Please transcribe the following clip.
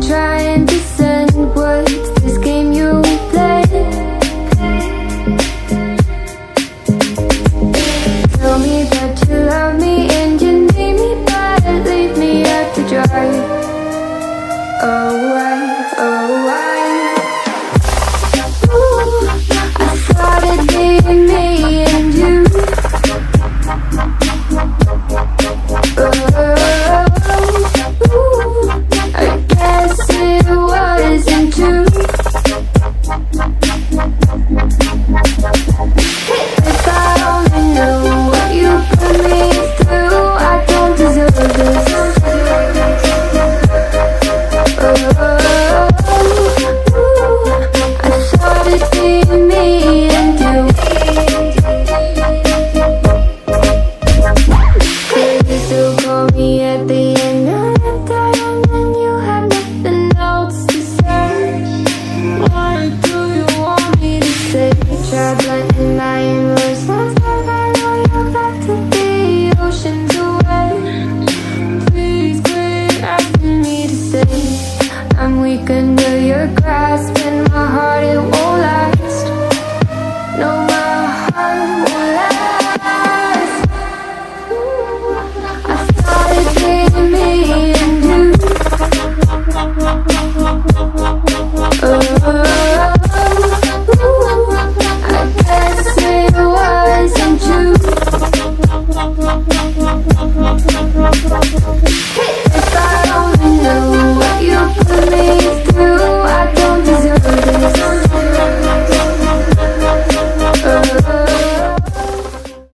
trying to send words, this game you play. Tell me that you love me and you need me, but leave me out to dry. Oh why, oh why? Ooh, I thought it'd be me and you. I guess it wasn't true. If I only knew what you put me through, I don't deserve this. I thought it'd be me and you. Could you still call me at the end of the time when you have nothing else to say? What do you want me to say? Try blending my emotions, but I know you're back to the oceans away. Please quit asking me to stay. I'm weak enough